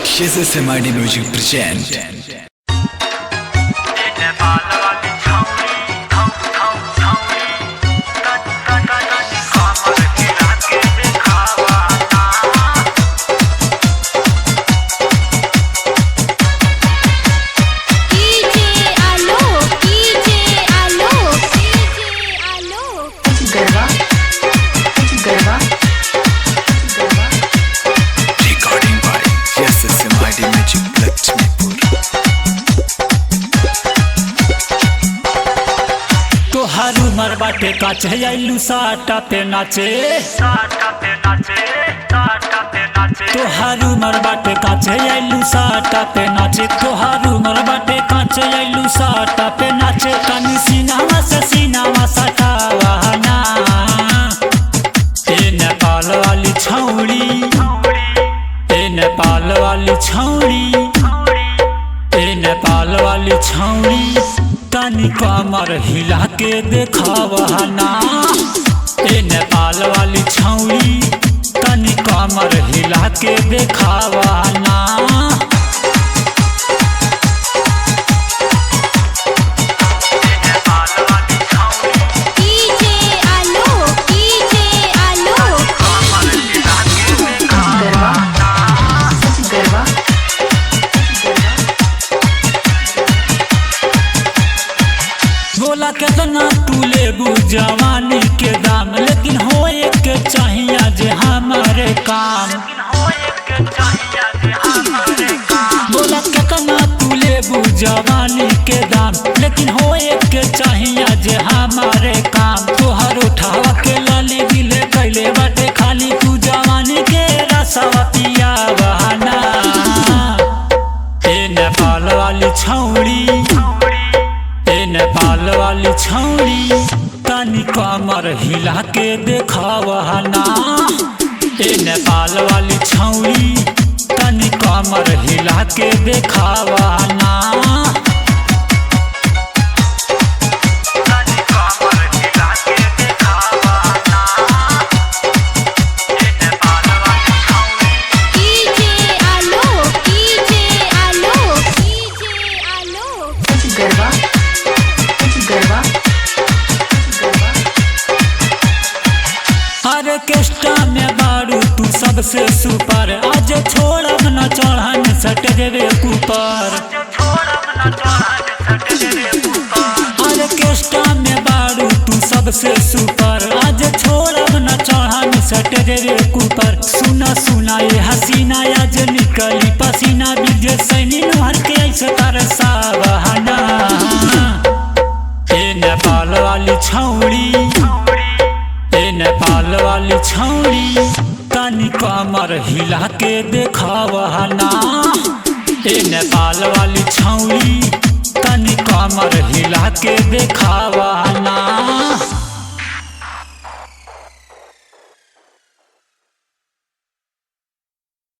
SMID Music present. Recording by SMID Music Lakshmipur. तोहारू मर बाटे काचे आइलू साटा पे नाचे तोहारू मर बाटे काचे आइलू साटा पे नाचे तोहारू मर बाटे काचे आइलू साटा पे नाचे कानी सीनावा से सीनावा सटावाना ए नेपाल वाली छौड़ी ए नेपाल वाली छौड़ी ए नेपाल वाली छौड़ी तनी कमर हिला के देखावना ए नेपाल वाली छौड़ी तनी कमर हिला के देखावना बोला कितना तू लेबू जवानी के दाम लेकिन होए के चाहिए जे हमारे काम बोला कितना तू लेबू जवानी के दाम लेकिन होए के चाहिए जे हमारे काम तोहर उठावा के लाली दिले कैले बाटे खाली तू जवानी के रसवा पिया बहाना ए नेपाल वाली छौड़ी ए नेपाल वाली छौड़ी तनी कमर हिला के देखावना ए नेपाल वाली छौड़ी तनी कमर हिला के देखावना ऑर्केस्ट्रा में बारू तू सबसे सुपर आज छोड़ब न चढ़न सट देवे ऊपर ऑर्केस्ट्रा में बारू तू सबसे सुपर आज छोड़ब न चढ़न सट देवे ऊपर सुना सुना ये हसीना आज निकली पसीना विजय सैनी नहर के ऐसे तरसा बहाना ए नेपाल वाली छौड़ी ए नेपाल वाली छौड़ी तनी कमर हिला के देखावना ए नेपाल वाली छौड़ी तनी कमर हिला के देखावना।